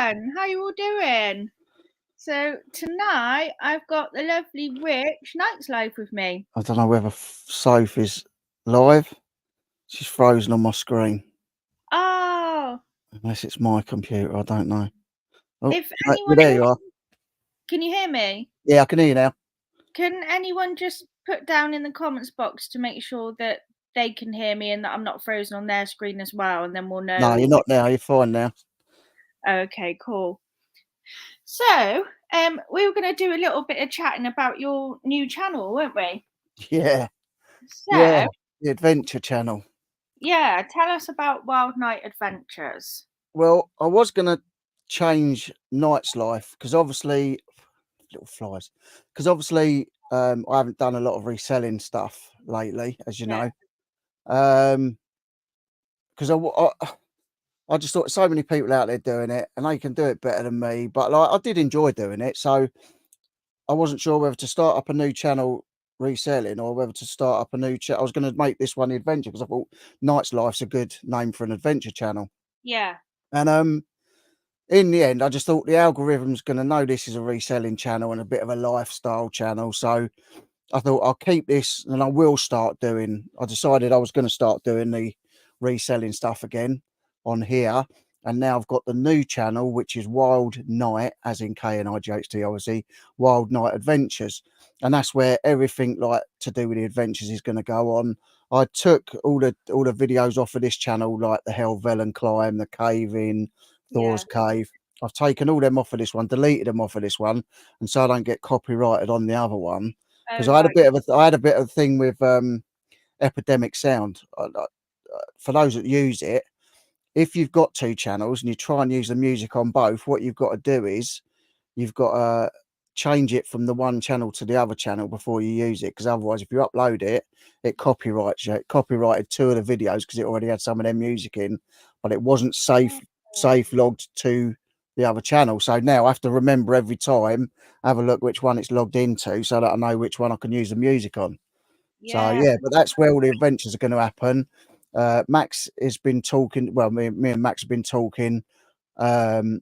everyone, how you all doing? So tonight I've got the lovely Rich Knight's live with me. I don't know whether Sophie's live. She's frozen on my screen. Oh, Unless it's my computer, I don't know. Oh, if no, anyone there you are. can you hear me? Yeah, I can hear you now. Can anyone just put down in the comments box to make sure that they can hear me and that I'm not frozen on their screen as well, and then we'll No, know. you're not now. You're fine now. Okay, cool. So, we were going to do a little bit of chatting about your new channel, weren't we? Yeah, So, the Adventure Channel. yeah, tell us about Wild Night Adventures. Well, I was going to change Night's Life because obviously, little flies, because obviously I haven't done a lot of reselling stuff lately, as you Yeah. know. Because I just thought so many people out there doing it and they can do it better than me. But like I did enjoy doing it. So I wasn't sure whether to start up a new channel reselling or whether to start up a new channel. I was going to make this one the adventure because I thought Night's Life's a good name for an adventure channel. Yeah. And in the end, I just thought the algorithm's going to know this is a reselling channel and a bit of a lifestyle channel. So I thought I'll keep this and I will start doing. I decided I was going to start doing the reselling stuff again on here. And now I've got the new channel, which is Wild Night, as in KNIGHT, obviously, Wild Night Adventures. And that's where everything like to do with the adventures is going to go on. I took all the videos off of this channel, like the Helvellyn climb, the cave in, Yeah. Thor's cave. I've taken all them off of this one, deleted them off of this one, and so I don't get copyrighted on the other one. Because Oh, I had a right. bit of a thing with epidemic sound. For those that use it, if you've got two channels and you try and use the music on both, what you've got to do is you've got to change it from the one channel to the other channel before you use it. Because otherwise, if you upload it, it copyrights you. It copyrighted two of the videos because it already had some of their music in, but it wasn't safe logged to the other channel. So now I have to remember every time, have a look which one it's logged into so that I know which one I can use the music on. So Yeah. yeah, but that's where all the adventures are going to happen. Max has been talking. Well, me and Max have been talking. Um,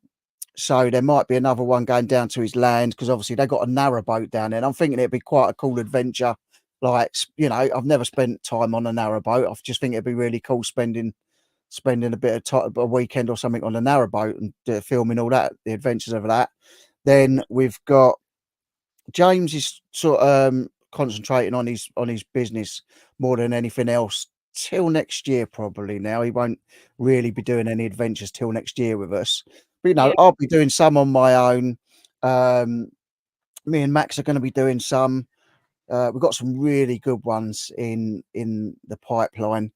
so there might be another one going down to his land because obviously they got a narrowboat down there. And I'm thinking it'd be quite a cool adventure. Like I've never spent time on a narrowboat. I just think it'd be really cool spending a bit of time, a weekend or something on a narrowboat and filming all that, the adventures of that. Then we've got James is sort of concentrating on his business more than anything else till next year. Probably now he won't really be doing any adventures till next year with us. But Yeah. I'll be doing some on my own. Me and Max are going to be doing some. We've got some really good ones in the pipeline.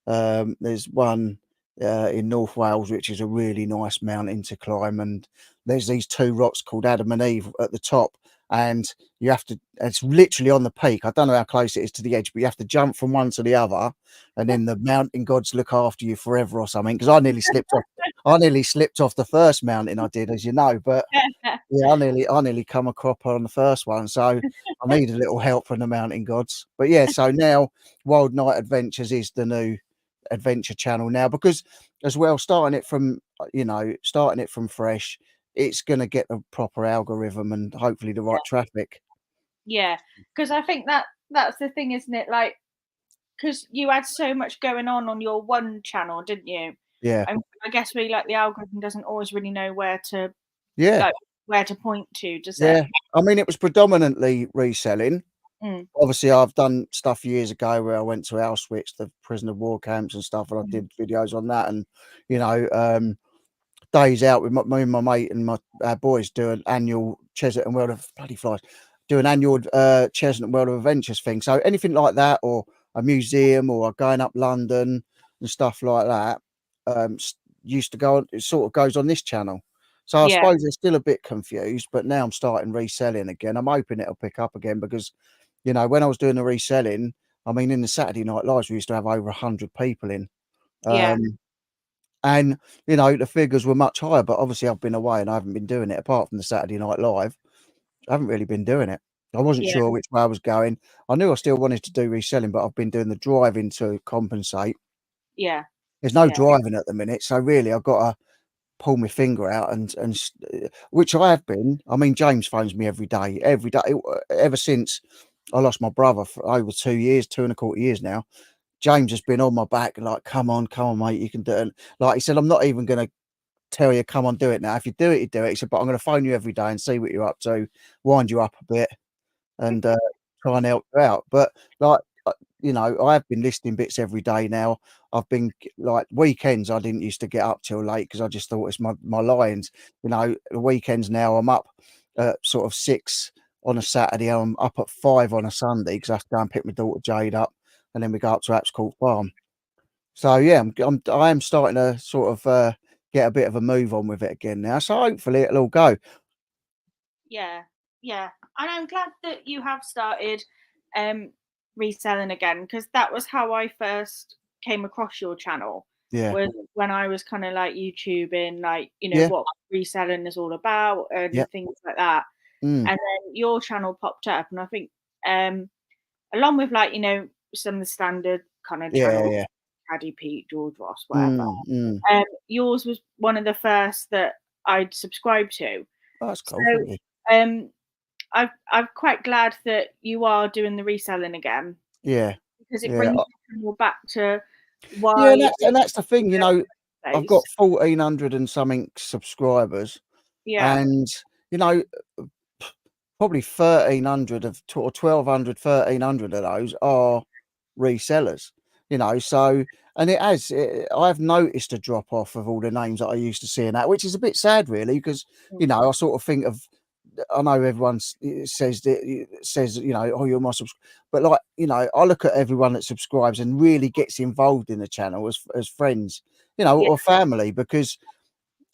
There's one in North Wales, which is a really nice mountain to climb, and there's these two rocks called Adam and Eve at the top, and you have to. It's literally on the peak. I don't know how close it is to the edge, but you have to jump from one to the other, and then the mountain gods look after you forever or something. Because I nearly slipped off. I nearly slipped off the first mountain I did, as you know, but yeah, I nearly come a cropper on the first one, so I need a little help from the mountain gods. But yeah, so now Wild Night Adventures is the new adventure channel now because as well, starting it from fresh, it's gonna get a proper algorithm and hopefully the right traffic. Yeah. Because I think that's the thing, isn't it? Like, because you had so much going on your one channel, didn't you? Yeah, I guess really like the algorithm doesn't always really know where to yeah, like where to point to, does it? yeah. I mean, it was predominantly reselling. Mm. Obviously, I've done stuff years ago where I went to Auschwitz, the prisoner of war camps and stuff, and I Mm. did videos on that. And you know, days out with me and my mate and my boys do an annual Cheshunt and World of Bloody Flies, do an annual Cheshunt and World of Adventures thing. So anything like that, or a museum, or going up London and stuff like that, used to go on. It sort of goes on this channel. So I Yeah. suppose they're still a bit confused, but now I'm starting reselling again. I'm hoping it'll pick up again because, when I was doing the reselling, I mean, in the Saturday Night Lives, we used to have over 100 people in. Yeah. Um, and, the figures were much higher, but obviously I've been away and I haven't been doing it apart from the Saturday Night Live. I haven't really been doing it. I wasn't Yeah. sure which way I was going. I knew I still wanted to do reselling, but I've been doing the driving to compensate. Yeah. There's no Yeah. driving at the minute, so really I've got to pull my finger out which I have been. I mean, James phones me every day, ever since I lost my brother for over 2 years, 2.25 years now. James has been on my back, like, come on, mate, you can do it. And like he said, I'm not even going to tell you, come on, do it now. If you do it, you do it. He said, but I'm going to phone you every day and see what you're up to, wind you up a bit, and try and help you out. But like, I have been listening bits every day now. I've been like weekends. I didn't used to get up till late because I just thought it's my lions. The weekends now I'm up at sort of 6 on a Saturday. I'm up at 5 on a Sunday because I have to go and pick my daughter Jade up, and then we go up to Apscourt Farm. So yeah, I am starting to sort of get a bit of a move on with it again now. So hopefully it'll all go. Yeah, yeah. And I'm glad that you have started um reselling again, because that was how I first came across your channel, Yeah, was when I was kind of like YouTubing, like, yeah, what reselling is all about yeah. and things like that. Mm. And then your channel popped up, and I think along with, like, some of the standard kind of Yeah, channels, yeah. Paddy Pete, George Ross, whatever. Mm, mm. Yours was one of the first that I'd subscribed to. Oh, that's cool. So Thank you. um I'm quite glad that you are doing the reselling again, Yeah, because it yeah. brings people back to Yeah, why and that's the thing, I've place. got 1,400 and something subscribers, Yeah, and, you know, probably 1,300 or 1,200, 1,300 of those are resellers, so and I've noticed a drop off of all the names that I used to see in that, which is a bit sad really, because, I sort of think of I know everyone says that "Oh, you're my but like, I look at everyone that subscribes and really gets involved in the channel as friends, yeah, or family, because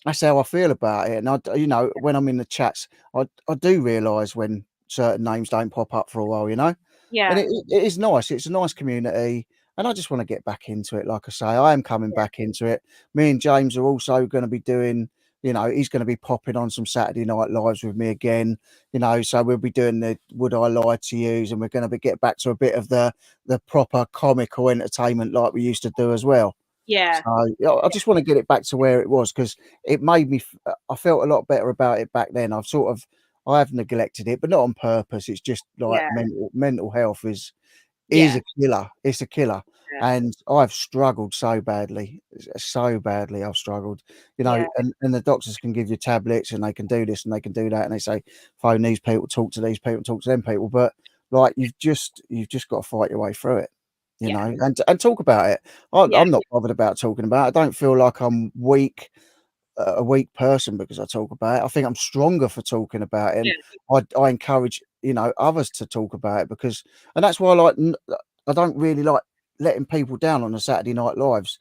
that's how I feel about it. And when I'm in the chats, I do realise when certain names don't pop up for a while, and yeah, it is nice. It's a nice community, and I just want to get back into it. Like I say, I am coming yeah, back into it. Me and James are also going to be doing. He's going to be popping on some Saturday night lives with me again. So we'll be doing the "Would I Lie to Yous," and we're going to get back to a bit of the proper comical entertainment like we used to do as well. yeah, So, yeah, I just wanna get it back to where it was, because it made me I felt a lot better about it back then. I have neglected it, but not on purpose. It's just like yeah, mental health is yeah, a killer. It's a killer, yeah, and I've struggled so badly I've struggled, yeah, and the doctors can give you tablets, and they can do this, and they can do that, and they say, "Phone these people, talk to these people, talk to them people," but, like, you've just gotta fight your way through it, yeah, and talk about it. yeah, I'm not bothered about talking about it. I don't feel like I'm weak a weak person because I talk about it. I think I'm stronger for talking about it, and yeah, I encourage, others to talk about it, because and that's why I like I don't really like letting people down on the Saturday Night Lives,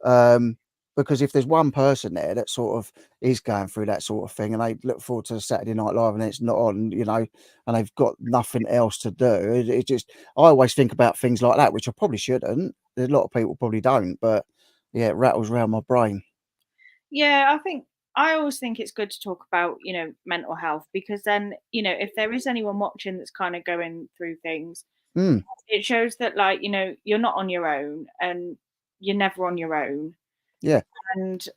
um, because if there's one person there that sort of is going through that sort of thing, and they look forward to the Saturday Night Live and it's not on, and they've got nothing else to do, it just I always think about things like that, which I probably shouldn't. There's a lot of people probably don't, but yeah, it rattles around my brain. yeah. I always think it's good to talk about, mental health, because then, if there is anyone watching that's kind of going through things, Mm, it shows that, like, you're not on your own, and you're never on your own. yeah. And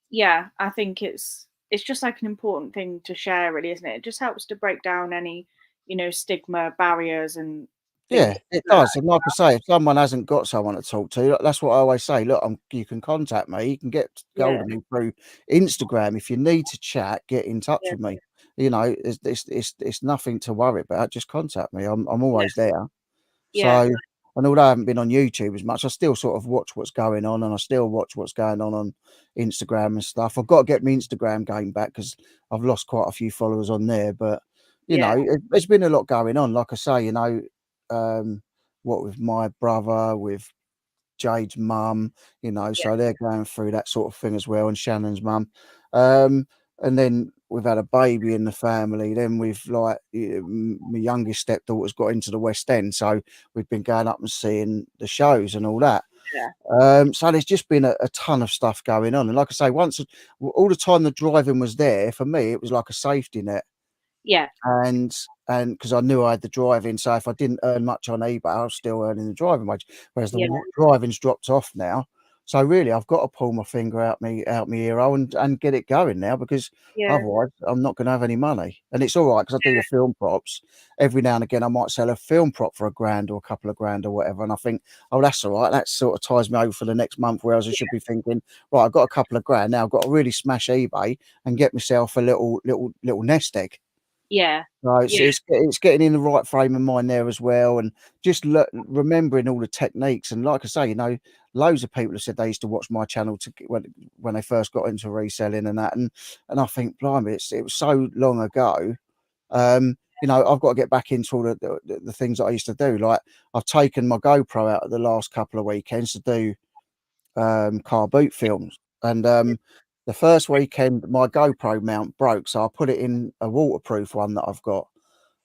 yeah, I think it's just like an important thing to share, really, isn't it? It just helps to break down any, stigma, barriers, and things Yeah, it like does, and like I say, if someone hasn't got someone to talk to, that's what I always say, "Look, you can contact me, you can get hold yeah, of me through Instagram. If you need to chat, get in touch yeah, with me." It's nothing to worry about, just contact me, I'm yeah, always there. yeah, So and although I haven't been on YouTube as much, I still sort of watch what's going on, and I still watch what's going on Instagram and stuff. I've got to get my Instagram game back because I've lost quite a few followers on there, but, yeah, there's been a lot going on. Like I say, um, what with my brother, with Jade's mum, yeah, so they're going through that sort of thing as well, and Shannon's mum. Um, and then we've had a baby in the family. Then we've like my youngest stepdaughter's got into the West End, so we've been going up and seeing the shows and all that. yeah, So there's just been a ton of stuff going on. And like I say, all the time the driving was there for me, it was like a safety net. yeah, And because I knew I had the driving, so if I didn't earn much on eBay, I was still earning the driving wage. Whereas the yeah, driving's dropped off now. So really, I've got to pull my finger out me ear hole and get it going now, because Yeah. otherwise I'm not going to have any money. And it's all right because I do the film props. Every now and again, I might sell a film prop for a grand or a couple of grand or whatever. And I think, oh, that's all right. That sort of ties me over for the next month. Whereas I should be thinking, right, I've got a couple of grand now. I've got to really smash eBay and get myself a little nest egg. Yeah. So Yeah. it's getting in the right frame of mind there as well, and just remembering all the techniques. And like I say, loads of people have said they used to watch my channel when they first got into reselling and that, and I think, blimey, it was so long ago. I've got to get back into all the things that I used to do. Like, I've taken my GoPro out of the last couple of weekends to do car boot films, and the first weekend my GoPro mount broke, so I put it in a waterproof one that I've got.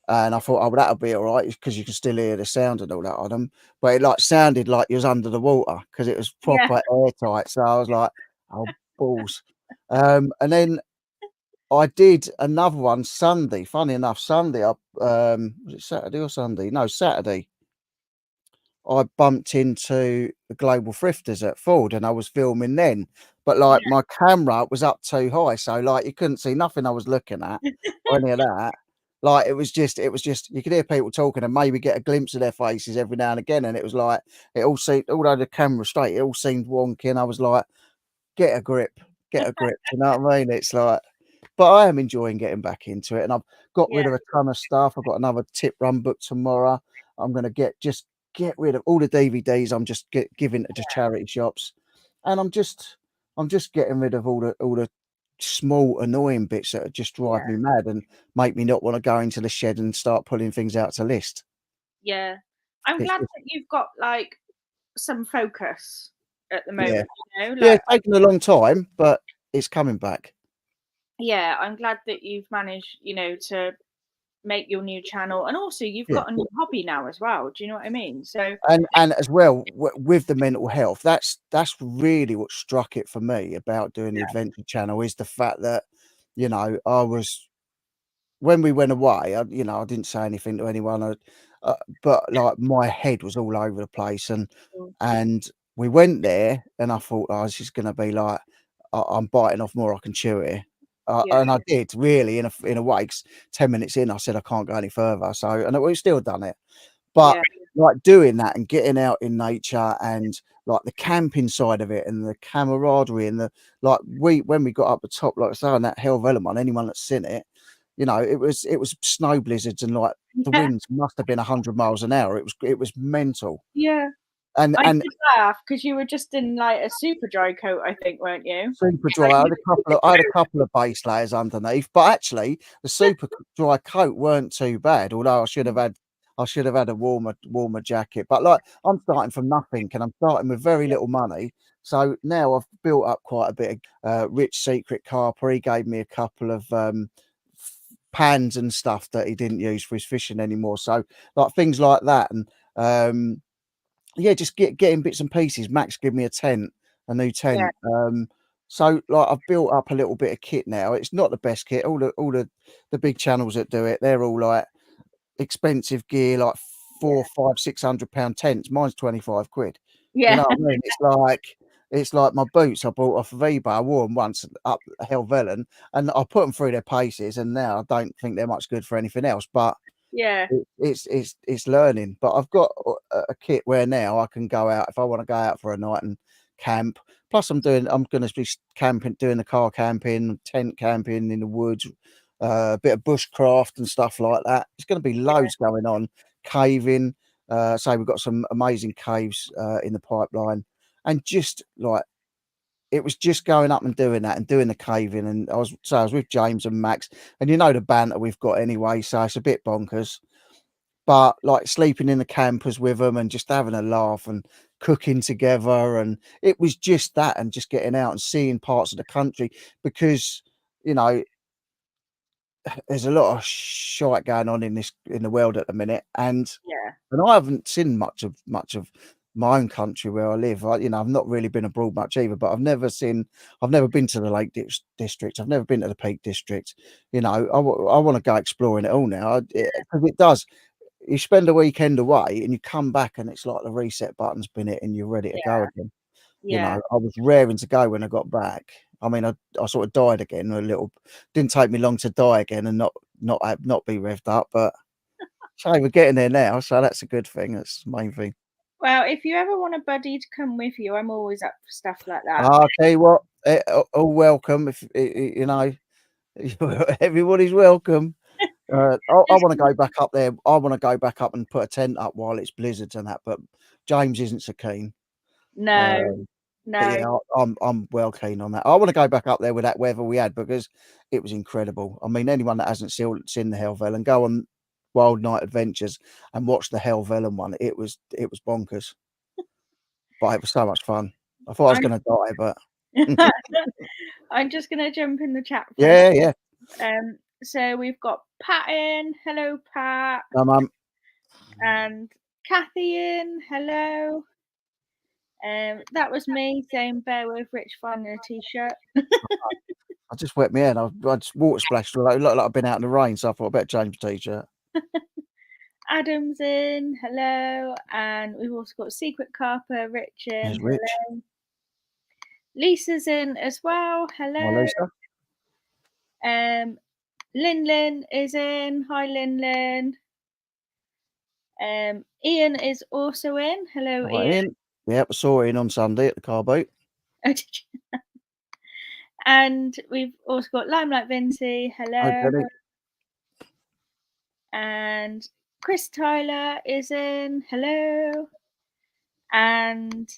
And I thought, oh, well, that'll be all right because you can still hear the sound and all that on them. But it like sounded like you was under the water because it was Yeah. proper airtight. So I was like, oh, balls. And then I did another one Sunday. Funny enough, Sunday, was it Saturday or Sunday? No, Saturday. I bumped into the Global Thrifters at Ford and I was filming then. But like Yeah. my camera was up too high, so like you couldn't see nothing I was looking at or any of that. Like it was just you could hear people talking and maybe get a glimpse of their faces every now and again. And it was like it all seemed, although the camera was straight, it all seemed wonky. And I was like, get a grip, get a grip. You know what I mean? It's like, but I am enjoying getting back into it, and I've got Yeah. rid of a ton of stuff. I've got another tip run book tomorrow. I'm gonna get rid of all the DVDs. I'm just giving to just charity shops, and I'm just getting rid of all the small annoying bits that just drive Yeah. me mad and make me not want to go into the shed and start pulling things out to list. Yeah. I'm It's glad just that you've got like some focus at the yeah, moment, you know, yeah, like it's taken a long time, but it's coming back. yeah, I'm glad that you've managed, to make your new channel, and also you've Yeah. got a new hobby now as well. Do you know what I mean? So And as well, with the mental health, that's really what struck it for me about doing the adventure channel, is the fact that, I was, when we went away, I didn't say anything to anyone, but like my head was all over the place, mm, and we went there, and I thought, oh, this is going to be like, I'm biting off more I can chew here. yeah, And I did really in a way. 'Cause 10 minutes in, I said I can't go any further. So, and we've still done it. But, yeah, like, doing that and getting out in nature and, like, the camping side of it and the camaraderie and like, when we got up the top, like I say, on that Hell Vellum one, anyone that's seen it, it was snow blizzards and, like, the yeah, winds must have been 100 miles an hour. It was mental. yeah. And I and did laugh because you were just in like a super dry coat, I think, weren't you? super Like dry. I you had a couple of base layers underneath, but actually the super dry coat weren't too bad. Although I should have had a warmer jacket. But like, I'm starting from nothing, and I'm starting with very little money. So now I've built up quite a bit of Rich Secret Carper. He gave me a couple of pans and stuff that he didn't use for his fishing anymore. So like things like that, and yeah, just getting bits and pieces. Max gave me a new yeah, tent. So like I've built up a little bit of kit now. It's not the best kit. All the big channels that do it, they're all like expensive gear, like yeah, 4, 5, £600 tents. Mine's 25 quid. You yeah, know what I mean? It's like my boots I bought off of eBay. I wore them once up Helvellyn, and I put them through their paces, and now I don't think they're much good for anything else. But yeah, it's learning, but I've got a kit where now I can go out if I want to go out for a night and camp. Plus, I'm going to be camping, doing the car camping, tent camping in the woods, a bit of bushcraft and stuff like that. There's going to be yeah, loads going on, caving. So we've got some amazing caves in the pipeline, and just like it was just going up and doing that and doing the caving. And I was with James and Max, and the banter we've got anyway, so it's a bit bonkers. But, like, sleeping in the campers with them and just having a laugh and cooking together, and it was just that, and just getting out and seeing parts of the country, because, you know, there's a lot of shite going on in the world at the minute, yeah, and I haven't seen much of my own country where I live. I've not really been abroad much either, but I've never been to the Lake District. I've never been to the Peak District. I wanna go exploring it all now, 'cause it does. You spend a weekend away and you come back and it's like the reset button's been hit and you're ready to go yeah. again. You Yeah. know, I was raring to go when I got back. I mean, I sort of died again a little. Didn't take me long to die again and not be revved up, but so we're getting there now, so that's a good thing. That's the main thing. Well, if you ever want a buddy to come with you, I'm always up for stuff like that. I'll tell you what, all welcome. If you know, everybody's welcome. I Just want to go back up there. I want to go back up and put a tent up while it's blizzards and that. But James isn't so keen. no, Um, but no. yeah, I'm well keen on that. I want to go back up there with that weather we had because it was incredible. I mean, anyone that hasn't seen the Helvellyn, go on Wild Night Adventures and watch the Helvellyn one. It was bonkers, but it was so much fun. I thought I was I'm going to die, but I'm just gonna jump in the chat first. yeah, yeah. So we've got Pat in. Hello, Pat. And Kathy in. Hello. That was me saying bear with Rich finding a t-shirt. I just wet my head. I just water splashed. It looked like I've been out in the rain, so I thought I better change my t-shirt. Adam's in. Hello. And we've also got Secret Carper, Rich in. There's Rich. Hello. Lisa's in as well. Hello. Hi, Lisa. Lin is in. Hi, Lin. Ian is also in. Hello, Hi, Ian. Yep, I saw Ian on Sunday at the car boat. And we've also got Limelight Vinci. Hello. Hi, And Chris Tyler is in. Hello. And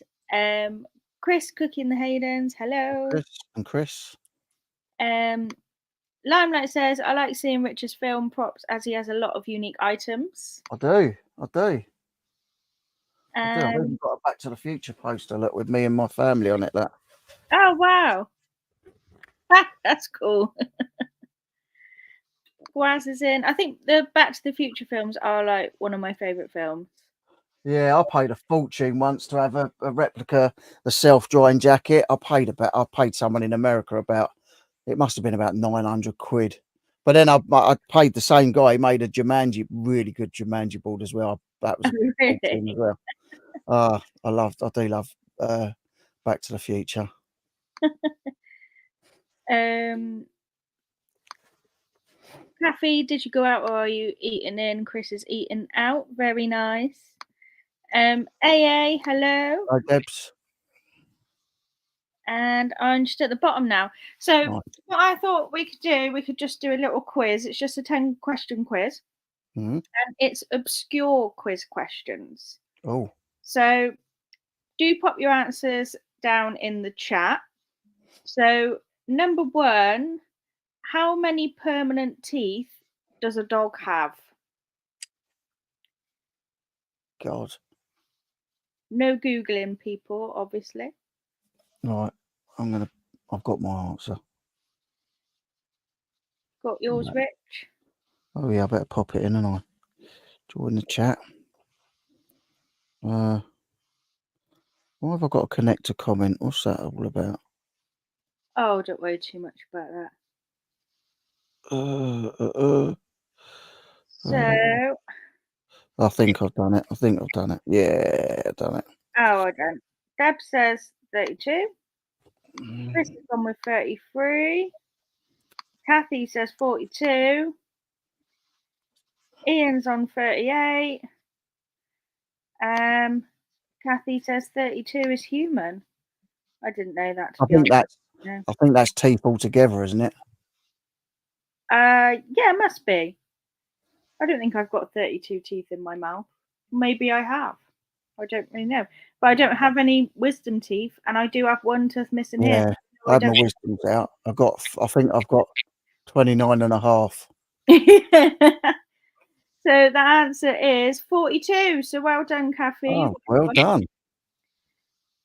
Chris Cooking the Haydens. Hello. Chris. Limelight says, I like seeing Richard's film props as he has a lot of unique items. I do. I've even got a Back to the Future poster, look, with me and my family on it. That. Oh, wow. That's cool. Guaz is in. I think the Back to the Future films are like one of my favourite films. Yeah, I paid a fortune once to have a replica, the self-drying jacket. I paid someone in America it must have been about 900 quid. But then I paid the same guy. He made a Jumanji, really good Jumanji board as well. That was a fortune as well. I do love Back to the Future. Kathy, did you go out or are you eating in? Chris is eating out. Very nice. AA, hello. Hi, Debs. And I'm just at the bottom now. So what I thought we could just do a little quiz. It's just a 10-question quiz. Mm-hmm. And it's obscure quiz questions. Oh. So do pop your answers down in the chat. So number 1, how many permanent teeth does a dog have? God. No Googling, people, obviously. Right. I've got my answer. Got yours, Right. Rich? Oh yeah, I better pop it in, and I join the chat. Why have I got to connect a comment? What's that all about? Oh, don't worry too much about that. So I think I've done it. Yeah, I've done it. Oh, I don't. Deb says 32. Chris has gone with 33. Kathy says 42. Ian's on 38. Kathy says 32 is human. I didn't know that. I think that's teeth altogether, isn't it? Yeah, it must be. I don't think I've got 32 teeth in my mouth. Maybe I have. I don't really know. But I don't have any wisdom teeth, and I do have one tooth missing here. Yeah, I had my wisdom's out. I think I've got 29 and a half. So the answer is 42. So well done, Kathy. Oh, well done.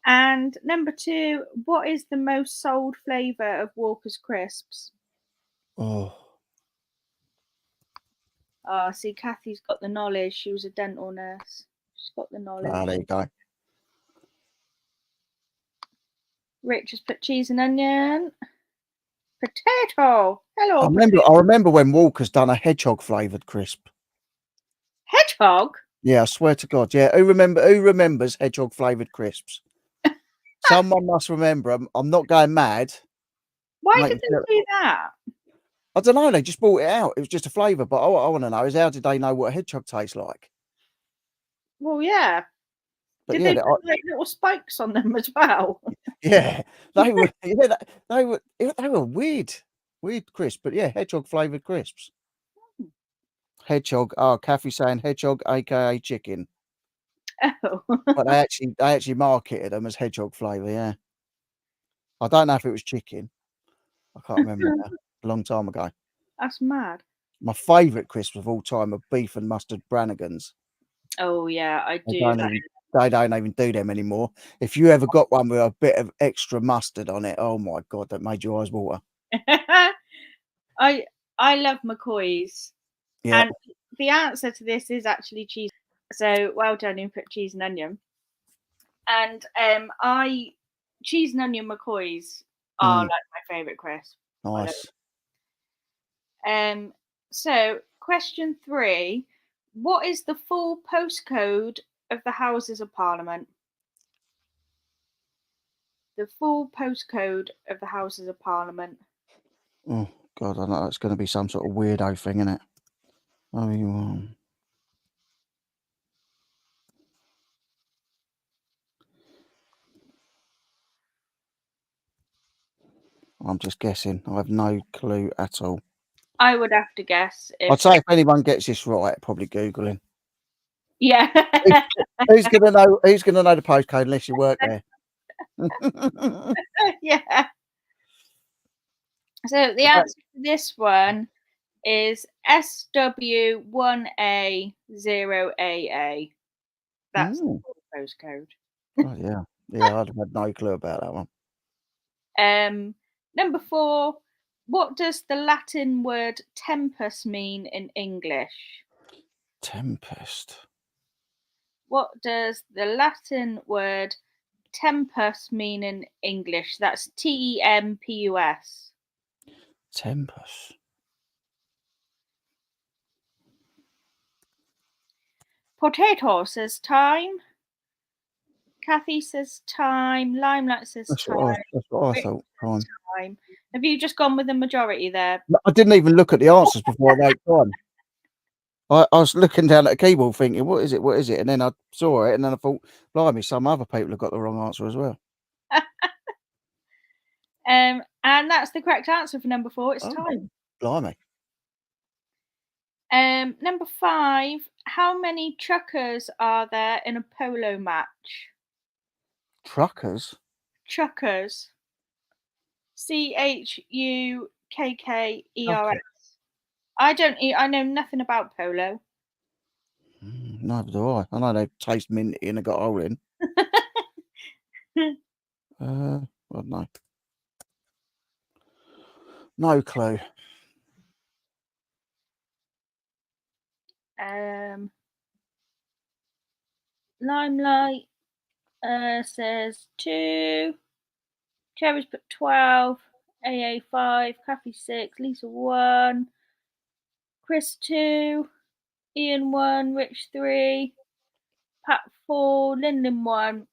And number 2, what is the most sold flavour of Walker's crisps? Oh, See, Kathy's got the knowledge. She was a dental nurse. She's got the knowledge. there you go. Rich has put cheese and onion. Potato. Hello. I remember when Walker's done a hedgehog flavoured crisp. Hedgehog? Yeah, I swear to God. Yeah, who remembers hedgehog flavoured crisps? Someone must remember. I'm not going mad. Why Make did me feel, they do that? I don't know. They just brought it out. It was just a flavour. But what I want to know is how did they know what a hedgehog tastes like? Well, yeah. But Did yeah, they put like little spikes on them as well? yeah, they were. Yeah, they were weird crisps. But yeah, hedgehog flavoured crisps. Hedgehog. Oh, Kathy's saying hedgehog, aka chicken. Oh. But they actually marketed them as hedgehog flavour. Yeah, I don't know if it was chicken. I can't remember now. A long time ago. That's mad. My favourite crisps of all time are beef and mustard Brannigans. Oh yeah, I They do don't even they don't even do them anymore. If you ever got one with a bit of extra mustard on it, oh my god, that made your eyes water. that. I love McCoy's, Yep. and the answer to this is actually cheese. So well done, you put cheese and onion. And I cheese and onion McCoy's are Mm, like my favourite crisp. I love nice. it. So question 3: what is the full postcode of the Houses of Parliament? The full postcode of the Houses of Parliament. Oh god, I know it's going to be some sort of weirdo thing, isn't it? Oh, I'm just guessing. I have no clue at all. I would have to guess I'd if say if anyone gets this right, probably googling. yeah. Who's, who's going to know? Who's going to know the postcode unless you work there? Yeah. So the answer to this one is SW1A0AA. That's the Mm. full postcode. Oh yeah, yeah. I'd have had no clue about that one. Number 4: what does the Latin word tempus mean in English? Tempest. What does the Latin word tempus mean in English? That's TEMPUS. Tempest. Potato says time. Kathy says time. Limelight says That's time. what I Rick thought. says time. Have you just gone with the majority there? I didn't even look at the answers before I wrote time. I was looking down at the keyboard thinking, what is it? What is it? And then I saw it and then I thought, blimey, some other people have got the wrong answer as well. And that's the correct answer for number 4. It's Oh, time. blimey. Number 5: how many truckers are there in a polo match? Truckers? Truckers. Okay. CHUKKERS. I know nothing about polo. Neither do I. I know they taste minty and they got a hole in. I don't know. No clue. Limelight says 2. Cherry's put 12. AA 5. Kathy 6. Lisa 1. Chris 2. Ian 1. Rich 3. Pat 4. Lyndon 1.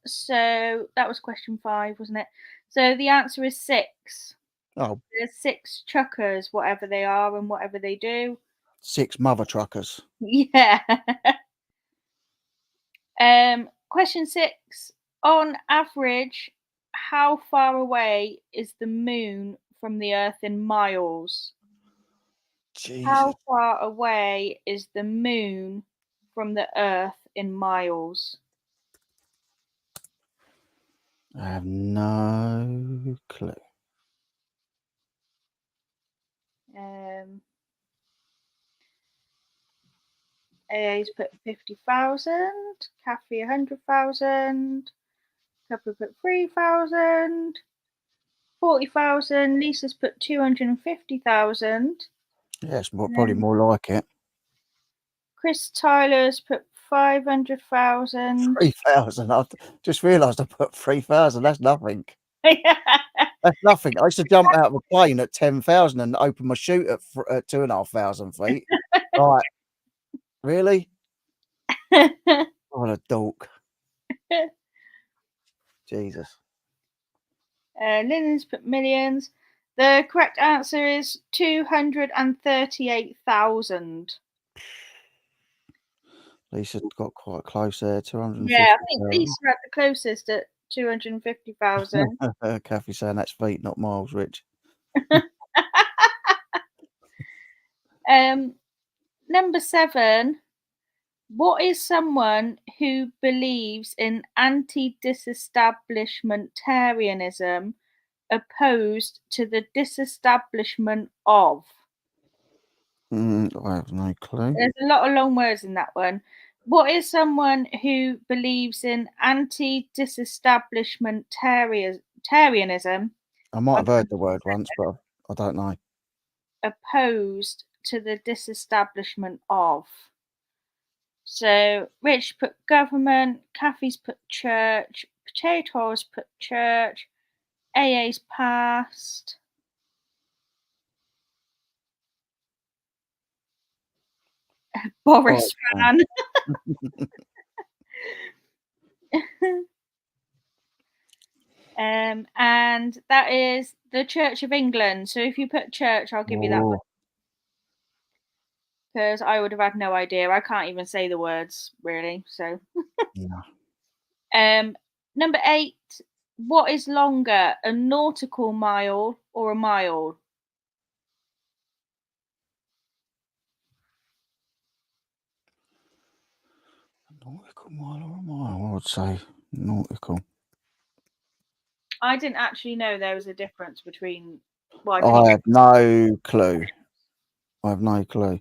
So that was question 5, wasn't it? So the answer is 6. Oh, There's 6 truckers, whatever they are and whatever they do. 6 mother truckers. Yeah. Question 6. On average, how far away is the moon from the Earth in miles? Jesus. How far away is the moon from the Earth in miles? I have no clue. AA's put 50,000, Kathy 100,000, Couple put 3,000, 40,000. Lisa's put 250,000. Yeah, it's probably more like it. Chris Tyler's put 500,000. 3,000. I just realised I put 3,000. That's nothing. That's nothing. I used to jump out of a plane at 10,000 and open my chute at 2,500 feet. Right. Really? What a dork. Jesus. Lynn's put millions. The correct answer is 238,000. Lisa got quite close there. Yeah, I think 250,000. Lisa had the closest at 250,000. Kathy saying that's feet, not miles, Rich. Number 7. What is someone who believes in anti-disestablishmentarianism opposed to the disestablishment of? I have no clue. There's a lot of long words in that one. What is someone who believes in anti-disestablishmentarianism I might have heard the word once, but I don't know. opposed to the disestablishment of? So Rich put government, Kathy's put church, Potatoes put church, AA's past. Boris Right, fan. And that is the Church of England. So if you put church, I'll give you that one oh, because I would have had no idea. I can't even say the words really. So, no. number 8. What is longer, a nautical mile or a mile? Nautical mile or a mile? I would say nautical. I didn't actually know there was a difference between. Well, I didn't I even. have no clue. I have no clue.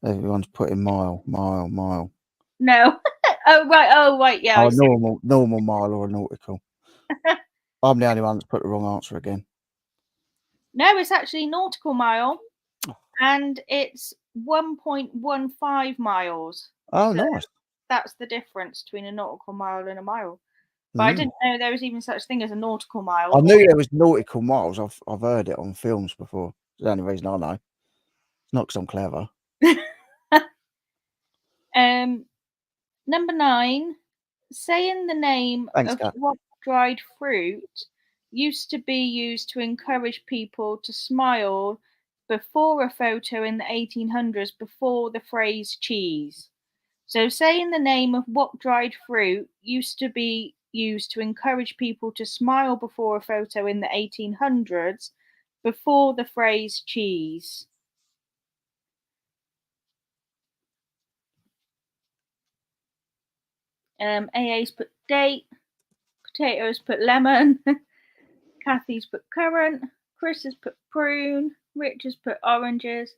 Everyone's putting mile, mile, mile. No. Oh right. Oh right. Yeah, I Oh, see. normal mile or a nautical. I'm the only one that's put the wrong answer again. No, it's actually nautical mile, and it's 1.15 miles. Oh, So nice. that's the difference between a nautical mile and a mile. But I Mm. didn't know there was even such thing as a nautical mile. I Or knew there was nautical miles. I've heard it on films before. It's the only reason I know. It's not because I'm clever. um, number 9. Saying the name Thanks, of Kat. what dried fruit used to be used to encourage people to smile before a photo in the 1800s before the phrase cheese. So, saying the name of what dried fruit used to be used to encourage people to smile before a photo in the 1800s before the phrase cheese. AA's put date, Potatoes put lemon, Kathy's put currant, Chris has put prune, Rich has put oranges. Can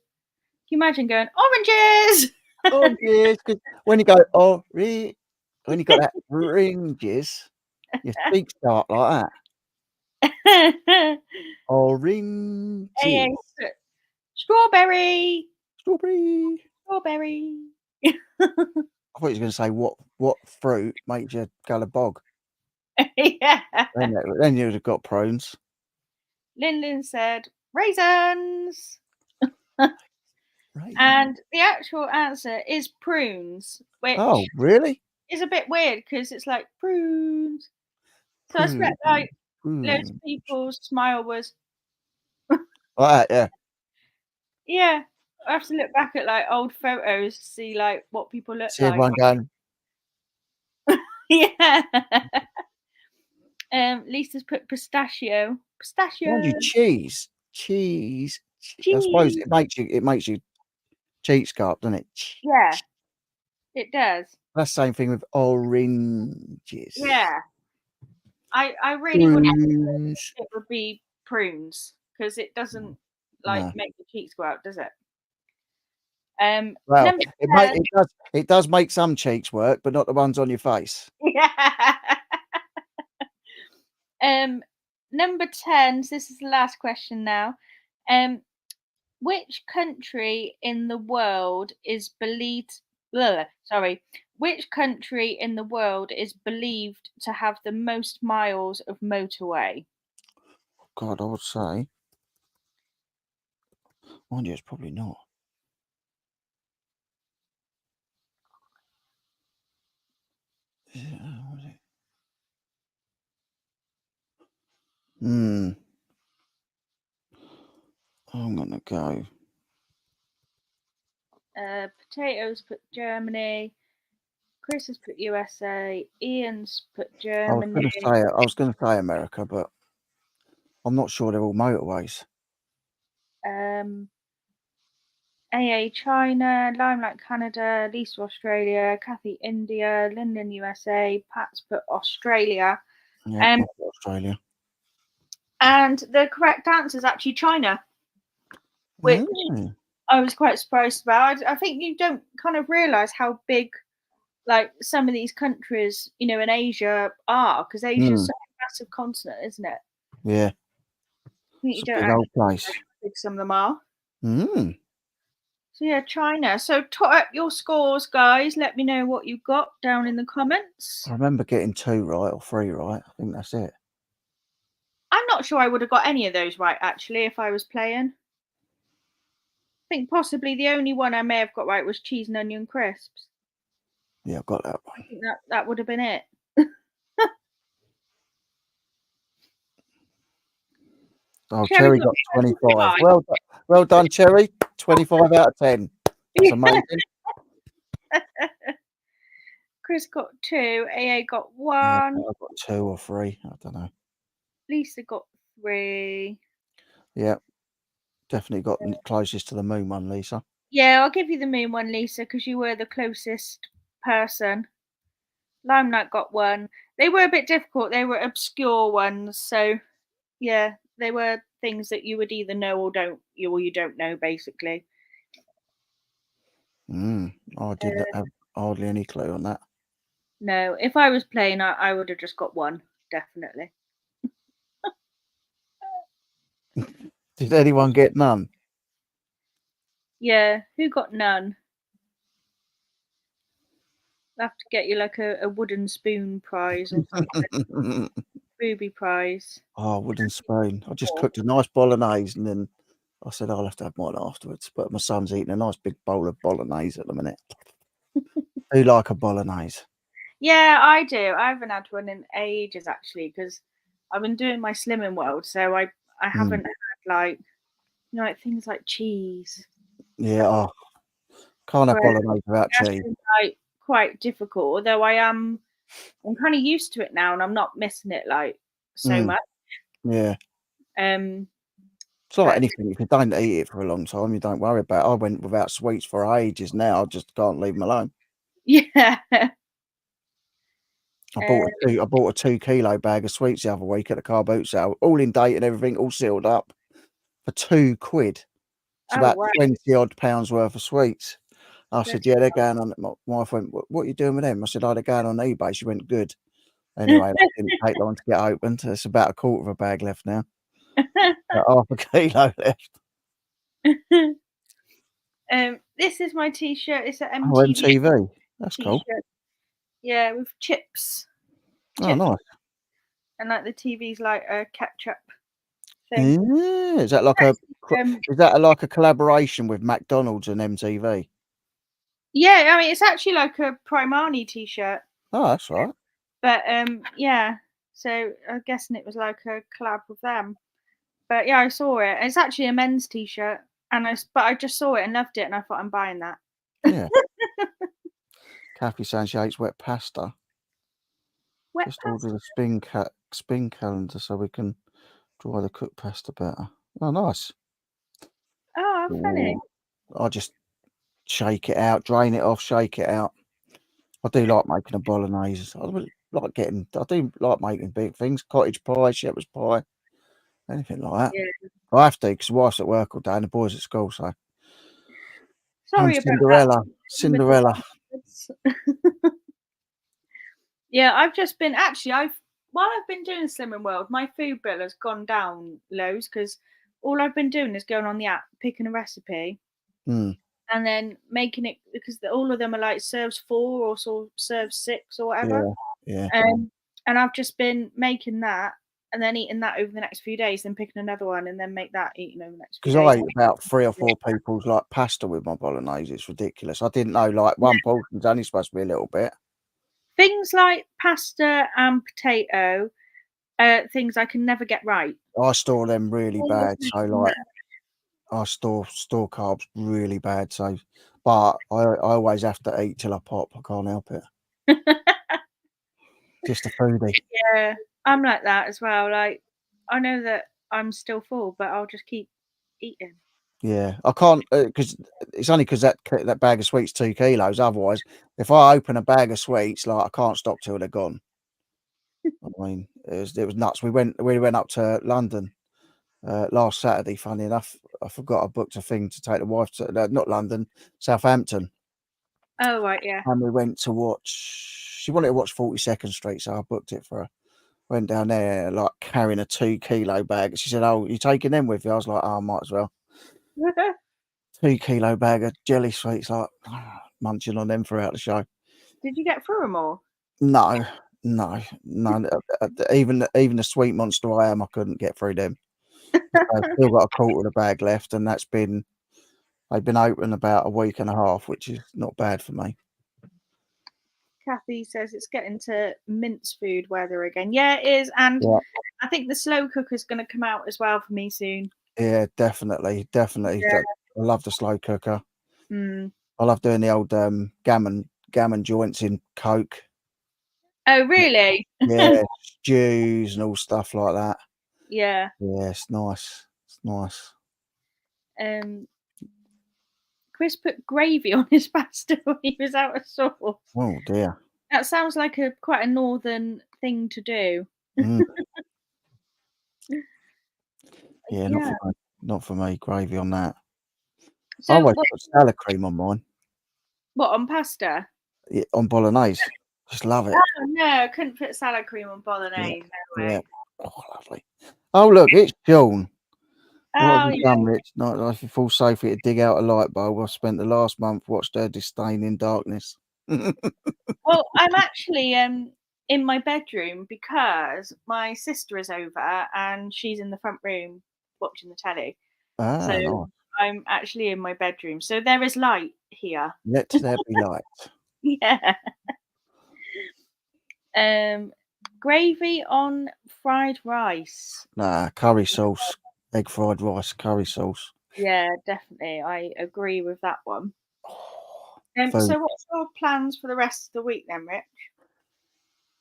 you imagine going, oranges? Oh, yes. 'Cause when you go, when you got that oranges, your cheeks start like that. AA's Oranges. put strawberry, Strawberry. strawberry. I thought you were going to say what fruit makes you go to bog. Yeah. Then you'd have got prunes. Lin said raisins. Right. And the actual answer is prunes, which Oh, really? is a bit weird because it's like prunes. So I Prune. expect like loads Prune. of people's smile was, Like that, yeah. yeah. I have to look back at like old photos to see like what people look See like. everyone going, Yeah. Lisa's put pistachio. Pistachio. mind you, cheese. Cheese. I suppose Cheese. it makes you cheeks go up, doesn't it? Yeah, it does. That's the same thing with oranges. Yeah. I really wouldn't Prunes. think it would be prunes because it doesn't like No. make the cheeks go out, does it? Well, Number it 10. make it does make some cheeks work, but not the ones on your face. Yeah. Um, number 10. So this is the last question now. Um, which country in the world is believed? Sorry. Which country in the world is believed to have the most miles of motorway? God, I would say. Mind you, it's probably not. Is it? What is it? I'm gonna go. Potatoes put Germany. Chris has put USA. Ian's put I was Germany. gonna say America, but I'm not sure they're all motorways. AA China, Limelight Canada, Lisa Australia, Kathy India, Lyndon USA, Pat's put Australia. Yeah, I've got Australia. And the correct answer is actually China, which I was quite surprised about. I think you don't kind of realise how big, like, some of these countries, you know, in Asia are, because Asia's such a massive continent, isn't it? Yeah. I think It's you a don't big actually old place. know how big some of them are. Mm. So yeah, China. So tot up your scores, guys. Let me know what you got down in the comments. I remember getting 2 right or 3 right. I think that's it. I'm not sure I would have got any of those right, actually, if I was playing. I think possibly the only one I may have got right was cheese and onion crisps. Yeah, I've got that I one. think that would have been it. Oh, Cherry Cherry got got 25. 25. Well done, Cherry. 25 out of 10. That's amazing. Chris got 2. AA got Yeah, 1. I've got 2 or 3. I don't know. Lisa got 3. Yeah, definitely got closest to the moon one, Lisa. Yeah, I'll give you the moon one, Lisa, because you were the closest person. Limelight got 1. They were a bit difficult. They were obscure ones, so yeah, they were things that you would either know or you don't know, basically. I didn't have hardly any clue on that. No, if I was playing, I would have just got 1, definitely. Did anyone get none? Yeah, who got none? I'll have to get you like a wooden spoon prize or something. Booby prize. Oh, wooden spoon. I just cooked a nice bolognese and then I said I'll have to have mine afterwards. But my son's eating a nice big bowl of bolognese at the minute. Do you like a bolognese? Yeah, I do. I haven't had one in ages, actually, because I've been doing my slimming world, so I haven't had, like, you know, like things like cheese. Yeah, oh, can't have bolognese without That's cheese. been, like, quite difficult, although I'm kind of used to it now, and I'm not missing it like so much. Yeah. Um, It's like but anything. If you don't eat it for a long time, you don't worry about it. I went without sweets for ages now. I just can't leave them alone. yeah, I bought a 2 kilo bag of sweets the other week at the car boot sale, all in date and everything, all sealed up for £2. It's oh about wow, 20 odd pounds worth of sweets. I said, bless yeah, they're going on. My wife went, what are you doing with them? I said, oh, they're going on eBay. She went, good. Anyway, that didn't take long to get opened. It's about a quarter of a bag left now. About half a kilo left. This is my t-shirt. It's an Oh, MTV MTV. That's cool. t-shirt. Yeah, with chips. Oh, nice. And like the TV's like a ketchup thing. Yeah. Is that like a collaboration with McDonald's and MTV? Yeah, I mean it's actually like a Primani t-shirt. Oh, that's right. But yeah. So I'm guessing it was like a collab with them. But yeah, I saw it. It's actually a men's t-shirt, and I just saw it and loved it, and I thought I'm buying that. Yeah. Kathy saying she hates wet pasta. Wet Just pasta. ordered a spin calendar so we can dry the cooked pasta better. Oh, nice. Oh, funny. Ooh. I just shake it out, drain it off, shake it out. I do like making a bolognese. I do like making big things, cottage pie, shepherd's pie, anything like that. Yeah. I have to because the wife's at work all day and the boys at school, so I'm Sorry about Cinderella. that. With the Cinderella. words. Yeah, I've just been actually while I've been doing Slimming World, my food bill has gone down loads because all I've been doing is going on the app, picking a recipe, Mm, and then making it because all of them are like serves 4 or serves 6 or whatever. yeah, yeah. And I've just been making that and then eating that over the next few days, then picking another one and then make that eating over the next few Because days. I eat about 3 or 4 people's like pasta with my bolognese. It's ridiculous. I didn't know like one portion's only supposed to be a little bit. Things like pasta and potato, things I can never get right. I store them really Always bad. So making like I store carbs really bad. So, but I always have to eat till I pop. I can't help it. mess. Just a foodie. Yeah, I'm like that as well. Like, I know that I'm still full, but I'll just keep eating. Yeah, I can't because it's only because that bag of sweets 2 kilos. Otherwise, if I open a bag of sweets, like I can't stop till they're gone. I mean, it was nuts. We went up to London last Saturday. Funny enough, I forgot I booked a thing to take the wife to not London, Southampton, Oh right, yeah. and we went to watch. She wanted to watch 42nd Street, so I booked it for her. Went down there like carrying a 2 kilo bag. She said, "Oh, you taking them with you?" I was like, "Oh, I might as well." 2 kilo bag of jelly sweets, like munching on them throughout the show. Did you get through them all? No, no, no. Even the sweet monster I am, I couldn't get through them. So I've still got a quarter of the bag left, and they've been open about a week and a half, which is not bad for me. Kathy says it's getting to mince food weather again. Yeah, it is, and Yeah, I think the slow cooker's going to come out as well for me soon. yeah, definitely, definitely. Yeah. I love the slow cooker. Mm. I love doing the old gammon joints in Coke. Oh really? Yeah, stews and all stuff like that. Yeah. Yeah, it's nice. It's nice. Um, Chris put gravy on his pasta when he was out of sauce. Oh dear. That sounds like a quite a northern thing to do. Mm, yeah, not Yeah. for me. Not for me. Gravy on that. I So always put salad cream on mine. what on pasta? Yeah, on bolognese. Just love it. Oh no, I couldn't put salad cream on Yeah, bolognese. No yeah. way. Oh, lovely. Oh, look, it's Sean. What have Oh you yeah. done, Rich? Not like you fall Sophie to dig out a light bulb. I've spent the last month watched her disdain in darkness. Well, I'm actually in my bedroom because my sister is over and she's in the front room watching the telly. So Ah, nice. I'm actually in my bedroom. So there is light here. Let there be light. Yeah. Um, Gravy on fried rice. Nah, curry sauce, egg fried rice, curry sauce. Yeah, definitely. I agree with that one. Oh, food. So what's your plans for the rest of the week then, Rich?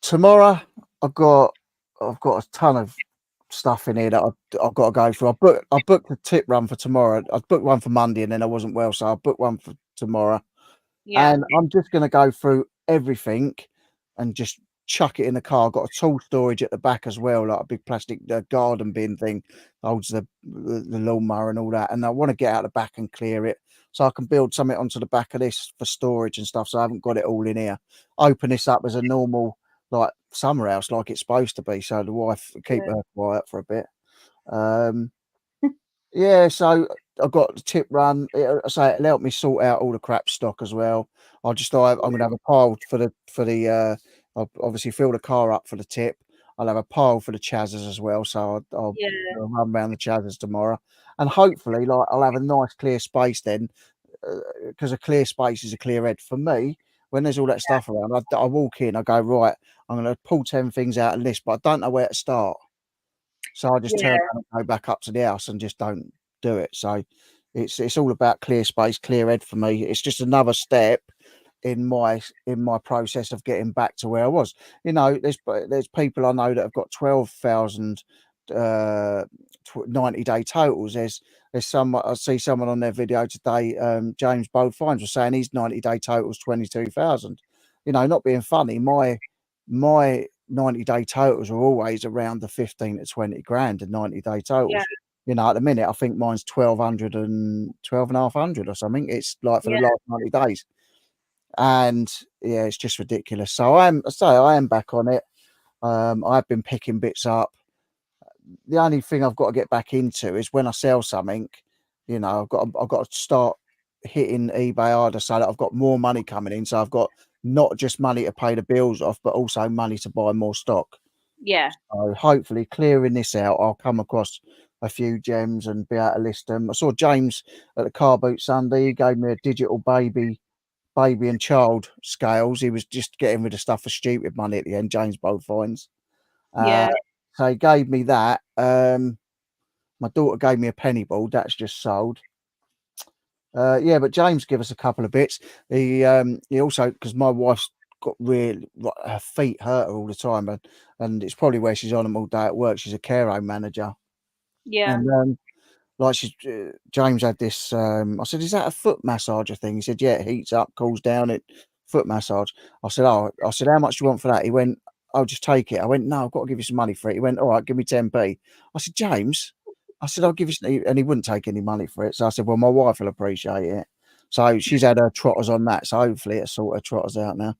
Tomorrow, I've got I've got a ton of stuff in here that I've got to go through. I booked a tip run for tomorrow. I booked one for Monday and then I wasn't well, so I booked one for tomorrow. Yeah, And I'm just going to go through everything and just chuck it in the car. I've got a tool storage at the back as well, like a big plastic garden bin thing, holds the lawnmower and all that. And I want to get out the back and clear it so I can build something onto the back of this for storage and stuff. So I haven't got it all in here. Open this up as a normal like summer house, like it's supposed to be. So the wife keep good. her quiet for a bit. Um, yeah, so I got the tip run. I say it helped me sort out all the crap stock as well. I'm gonna have a pile I'll obviously fill the car up for the tip. I'll have a pile for the Chazzers as well. So Yeah, I'll run around the Chazzers tomorrow, and hopefully, like I'll have a nice clear space then, because a clear space is a clear head for me. When there's all that stuff around, I walk in, I go right. I'm gonna pull 10 things out of the list, but I don't know where to start. So I just turn yeah, around and go back up to the house and just don't do it. So it's all about clear space, clear head for me. It's just another step in my process of getting back to where I was. You know, there's people I know that have got 12,000 uh 90-day totals. There's some I see someone on their video today, James Bodefines was saying his 90-day totals 22,000. You know, not being funny, my 90-day totals are always around the 15 to 20 grand in 90-day yeah, totals. You know, at the minute, I think mine's 1,200 and 1,250 or something. It's like for the yeah, last 90 days. And yeah, it's just ridiculous. So I am back on it. I've been picking bits up. The only thing I've got to get back into is when I sell something, you know, I've got to start hitting eBay harder so that I've got more money coming in. So I've got not just money to pay the bills off, but also money to buy more stock. yeah, So hopefully clearing this out, I'll come across a few gems and be able to list them. I saw James at the car boot Sunday. He gave me a digital baby and child scales. He was just getting rid of stuff for stupid money at the end. James Bodefines. Uh, yeah. So he gave me that. My daughter gave me a penny ball. That's just sold. Yeah, but James gave us a couple of bits. He also, because my wife's got really, like, her feet hurt her all the time, and it's probably where she's on them all day at work. She's a care home manager, Yeah. and like she's James had this. I said, "Is that a foot massager thing?" He said, "Yeah, it heats up, cools down. It foot massage." I said, "Oh," I said, "How much do you want for that?" He went, "I'll just take it." I went, "No, I've got to give you some money for it." He went, "All right, give me 10p." I said, "James," I said, "I'll give you," and he wouldn't take any money for it. So I said, "Well, my wife will appreciate it." So she's had her trotters on that. So hopefully it'll sort her trotters out now.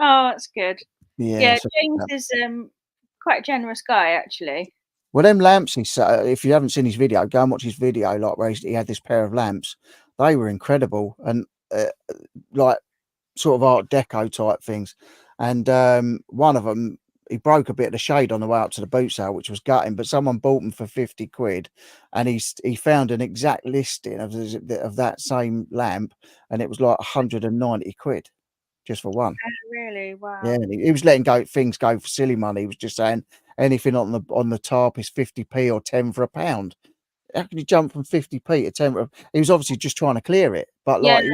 Oh, that's good. Yeah. Yeah, So, James is quite a generous guy actually. well, them lamps, if you haven't seen his video, go and watch his video. Like where he had this pair of lamps, they were incredible, and like sort of Art Deco type things. And one of them, he broke a bit of the shade on the way up to the boot sale, which was gutting. But someone bought them for 50 quid, and he found an exact listing of that same lamp, and it was like 190 quid just for one. Oh, really? Yeah, Wow. and he was letting things go for silly money. He was just saying anything on the top is 50p or 10 for a pound. How can you jump from 50p to 10? He was obviously just trying to clear it, but Yeah, like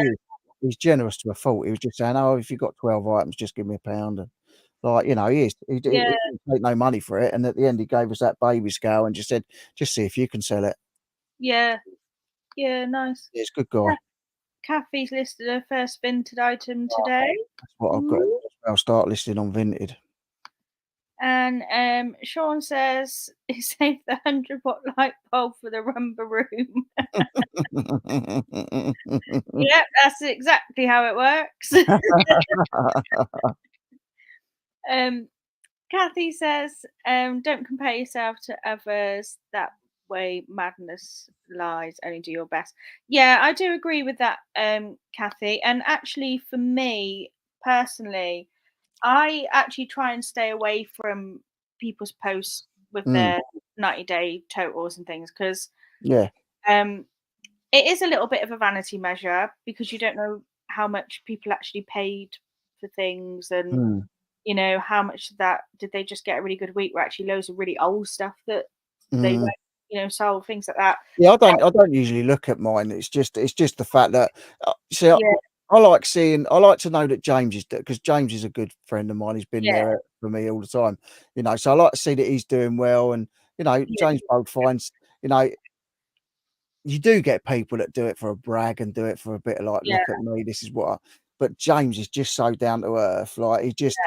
he's generous to a fault. He was just saying, "Oh, if you've got 12 items, just give me a pound." And like, he is. He yeah, didn't take no money for it. And at the end, he gave us that baby scale and just said, "Just see if you can sell it." yeah, yeah, nice. Yeah, he's a good guy. Kathy's listed her first vinted item Oh, today. that's what I've got. Mm. I'll start listing on Vinted. And Sean says he saved the 100-watt light bulb for the rumba room. Yep, that's exactly how it works. um, Kathy says, don't compare yourself to others. That way madness lies. Only do your best. Yeah, I do agree with that, Kathy. And actually, for me personally, I actually try and stay away from people's posts with Mm, their 90-day totals and things because yeah. um, it is a little bit of a vanity measure because you don't know how much people actually paid for things and Mm, how much of that did they just get a really good week where actually loads of really old stuff that they mm. sold, things like that. Yeah, I don't usually look at mine. It's just the fact that see, Yeah, I like to know that James is because James is a good friend of mine. He's been yeah, there for me all the time, So I like to see that he's doing well, and yeah, James both finds, you know, you do get people that do it for a brag and do it for a bit of like, yeah, look at me, this is what. But James is just so down to earth. Like he just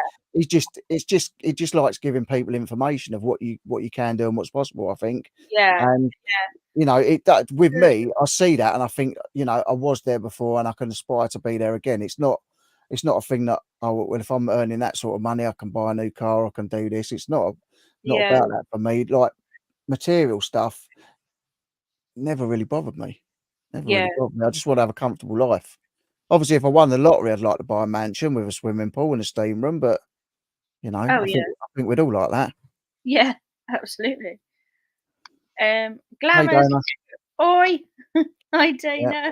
likes giving people information of what you can do and what's possible. I think, yeah, and yeah, it that with me, I see that and I think, I was there before and I can aspire to be there again. It's not a thing that, oh, well, if I'm earning that sort of money, I can buy a new car, I can do this. It's not yeah, about that for me. Like material stuff never really bothered me. Never yeah. really bothered me. I just want to have a comfortable life. Obviously, if I won the lottery, I'd like to buy a mansion with a swimming pool and a steam room, but Oh I think yeah, I think we'd all like that. yeah, absolutely. Hey, Glamours. Dana. Oi, hi Yeah.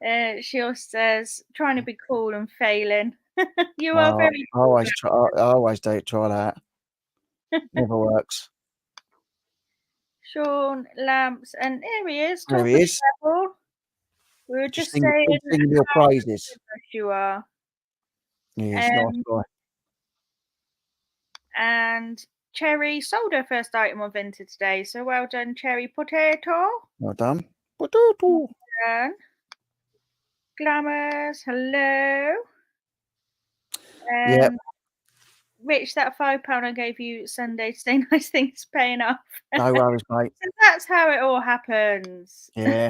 Dana. She also says trying to be cool and failing. You are Oh, very cool. I always do try that. Never works. Sean Lamps, and here he is, There top he of is. the level. We were Just just saying keep singing your how praises. generous you are. He is a nice Um, guy. and Cherry sold her first item on Vinted today, so well done, Cherry Potato. Well done. Potato. Done. Glamours, hello. Yeah, Um, Rich, that £5 I gave you Sunday to say nice things paying off. no worries, mate. So that's how it all happens. Yeah.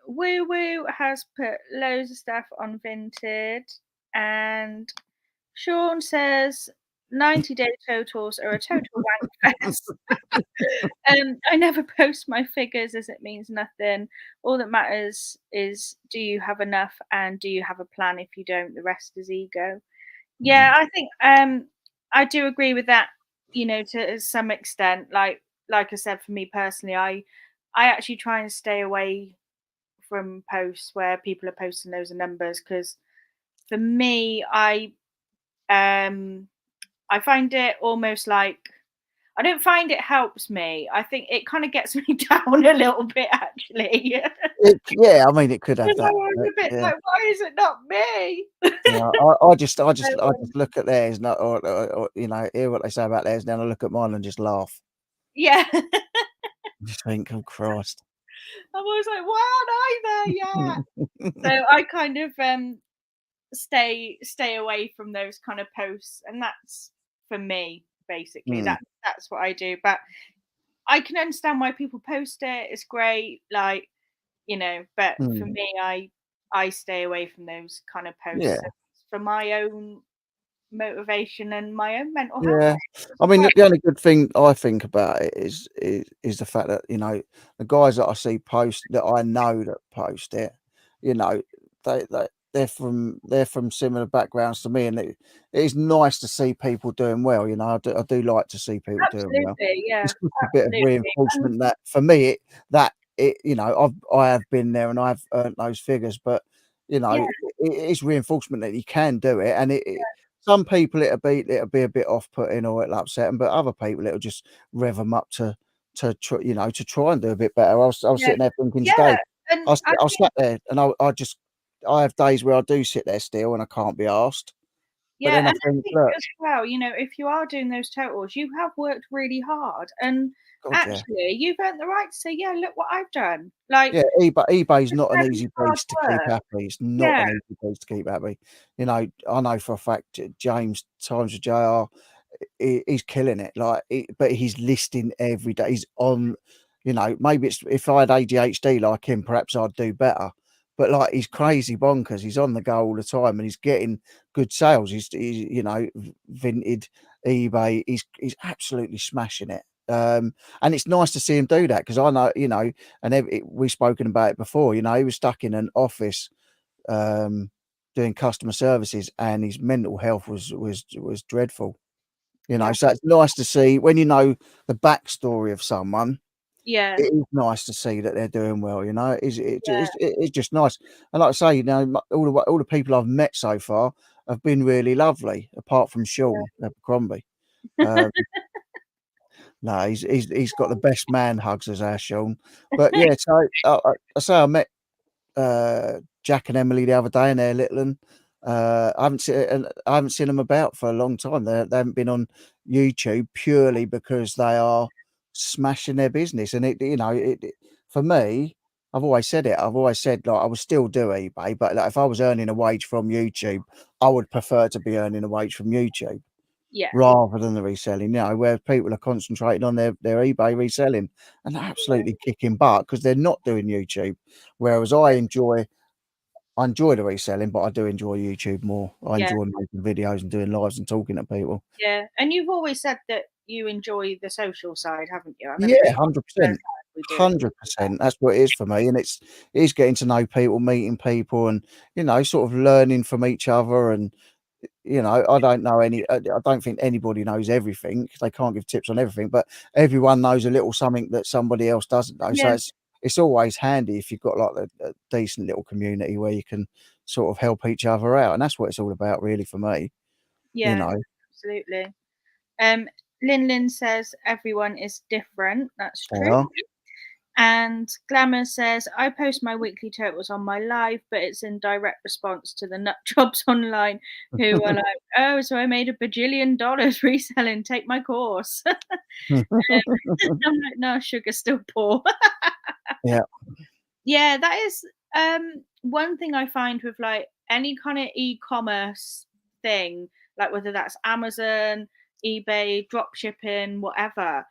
Woo Woo has put loads of stuff on Vinted, and Sean says 90-day totals are a total wank fest. I never post my figures as it means nothing. All that matters is do you have enough and do you have a plan? If you don't, the rest is ego. Mm, Yeah, I think I do agree with that, to some extent. Like I said, for me personally, I actually try and stay away from posts where people are posting those numbers because for me, um I find it almost like, I don't find it helps me. I think it kind of gets me down a little bit, actually. Yeah, I mean, it could have Because that I'm a effect, bit yeah. like, why is it not me? Yeah, I So, just look at theirs, and or, you know, hear what they say about theirs, then I look at mine and just laugh. yeah. Just think, "Oh, Christ." I'm always like, why aren't I there yet? So I kind of stay away from those kind of posts, and that's for me basically. Mm, That's what I do. But I can understand why people post it. It's great, like, but for mm, me, I stay away from those kind of posts yeah. for my own motivation and my own mental health. Yeah, It's I mean, great. the only good thing I think about it is the fact that, you know, the guys that I see post that I know that post it, you know, they're from similar backgrounds to me, and it is nice to see people doing well. You know, I do like to see people doing well. Absolutely, yeah, It's just a bit of absolutely. And reinforcement that for me it you know, I have been there and I've earned those figures, but you know, yeah, it is reinforcement that you can do it, and it some people it'll be a bit off-putting or it'll upset them, but other people it'll just rev them up to try, you know, to try and do a bit better. I was yeah, sitting there thinking yeah. today, And I I think, sat there and I just I have days where I do sit there still and I can't be asked, but yeah, then I and I think, think "Look, as well, if you are doing those totals, you have worked really hard, and God, yeah." actually, you've earned the right to say, "Yeah, look what I've done." Like, Yeah, eBay's it's not an very easy hard beast to keep work. happy. It's not Yeah, an easy beast to keep happy. You know, I know for a fact James Times with JR, he's killing it. Like, but he's listing every day. He's on, you know, maybe it's if I had ADHD like him, perhaps I'd do better. But like, he's crazy bonkers. He's on the go all the time, and he's getting good sales. He's you know, Vinted, eBay. He's absolutely smashing it. And it's nice to see him do that because I know, you know, and we've spoken about it before. You know, he was stuck in an office um, doing customer services, and his mental health was dreadful. You know, yeah, so it's nice to see when you know the backstory of someone. yeah, It is nice to see that they're doing well. You know, yeah, it's just nice. And like I say, you know, all the people I've met so far have been really lovely, apart from yeah. Sean Abercrombie. Um, no, he's got the best man hugs as our Sean. But yeah, so I say I met Jack and Emily the other day, and they're little, and I haven't seen them about for a long time. They haven't been on YouTube purely because they are smashing their business, and it you know for me. I've always said it. I've always said like I would still do eBay, but like if I was earning a wage from YouTube, I would prefer to be earning a wage from YouTube Yeah, rather than the reselling, you know, where people are concentrating on their eBay reselling and they're absolutely kicking butt because they're not doing YouTube. Whereas I enjoy the reselling, but I do enjoy YouTube more. I yeah, enjoy making videos and doing lives and talking to people. yeah. And you've always said that you enjoy the social side, haven't you? I know Yeah, it's not the first 100%. time we do it. 100%. That's what it is for me. And it is getting to know people, meeting people and, you know, sort of learning from each other and you know, I don't know any. I don't think anybody knows everything. They can't give tips on everything, but everyone knows a little something that somebody else doesn't know. So Yeah, it's always handy if you've got like a decent little community where you can sort of help each other out, and that's what it's all about, really, for me. You yeah, know, absolutely. Um, Lin says everyone is different. That's they true. are. And Glamour says, I post my weekly totals on my live, but it's in direct response to the nut jobs online who are like, oh, so I made a bajillion dollars reselling, take my course. I'm like, no, sugar's still poor. Yeah, Yeah, that is one thing I find with like any kind of e-commerce thing, like whether that's Amazon, eBay, drop shipping, whatever.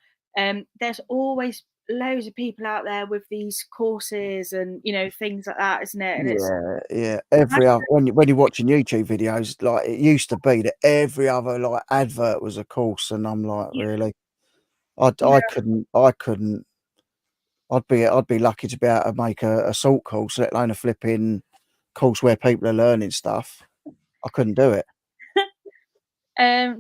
There's always loads of people out there with these courses and things like that, isn't it? And it's yeah, yeah. Every other when you're watching YouTube videos, like it used to be that every other like advert was a course, and I'm like, yeah, really, no, I couldn't. I'd be lucky to be able to make a salt course, let alone a flipping course where people are learning stuff. I couldn't do it.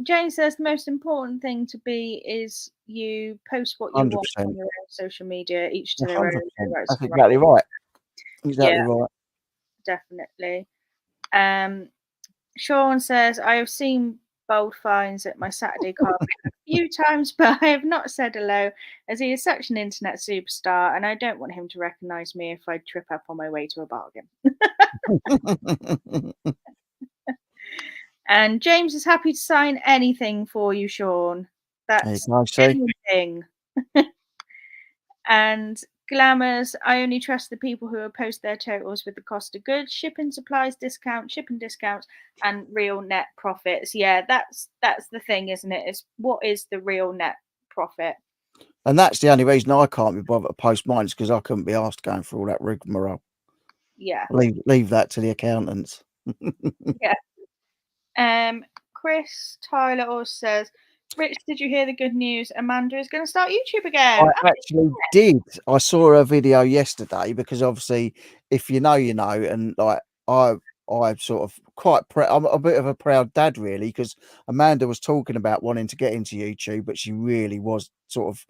Jane says the most important thing to be is you post what you want on 100%. your own social media, each to their own, no 100%. rights That's and right. exactly right. Yeah, Exactly right. definitely. Um, Sean says, I have seen bold finds at my Saturday carpet a few times, but I have not said hello as he is such an internet superstar and I don't want him to recognise me if I trip up on my way to a bargain. And James is happy to sign anything for you, Sean. There you That's go, see? anything. And Glamours, I only trust the people who will post their totals with the cost of goods, shipping supplies discount, shipping discounts, and real net profits. Yeah, that's the thing, isn't it? Is what is the real net profit? And that's the only reason I can't be bothered to post mine is because I couldn't be asked going through all that rigmarole. Yeah, Leave that to the accountants. yeah. Chris Tyler also says, Rich, did you hear the good news? Amanda is going to start YouTube I again. actually did. I saw a video yesterday because obviously, if you know, you know, and like I'm sort of quite I'm a bit of a proud dad really because Amanda was talking about wanting to get into YouTube, but she really was sort of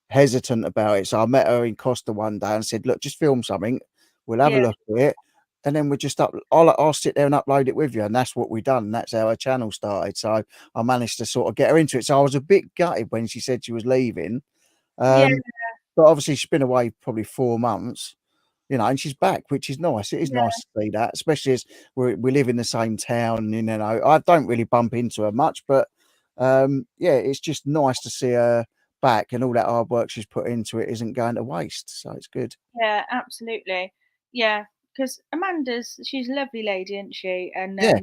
hesitant about it. So I met her in Costa one day and said, "Look, just film something. We'll have a Yeah, look at it, and then we just I'll sit there and upload it with you." And that's what we done. And that's how her channel started. So I managed to sort of get her into it. So I was a bit gutted when she said she was leaving. yeah, But obviously she's been away probably 4 months, you know, and she's back, which is nice. It is yeah, nice to see that, especially as we live in the same town. You know, I don't really bump into her much, but yeah, it's just nice to see her back and all that hard work she's put into it isn't going to waste. So it's good. yeah, absolutely. Yeah, because she's a lovely lady, isn't she? And Yeah,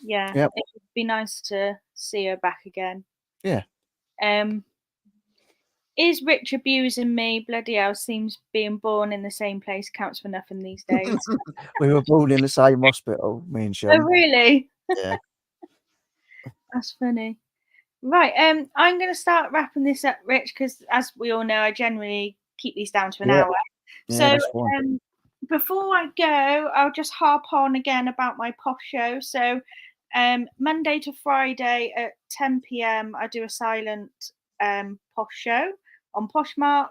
yeah, yeah, it would be nice to see her back again. yeah. Um, is Rich abusing me? Bloody hell, seems being born in the same place counts for nothing these days. We were born in the same hospital, me and Oh, Sean. really? Yeah, That's funny. Right, I'm gonna start wrapping this up, Rich, because as we all know, I generally keep these down to an yeah, hour. yeah. So, That's fine. before I go, I'll just harp on again about my posh show. So, Monday to Friday at 10 p.m., I do a silent posh show on Poshmark.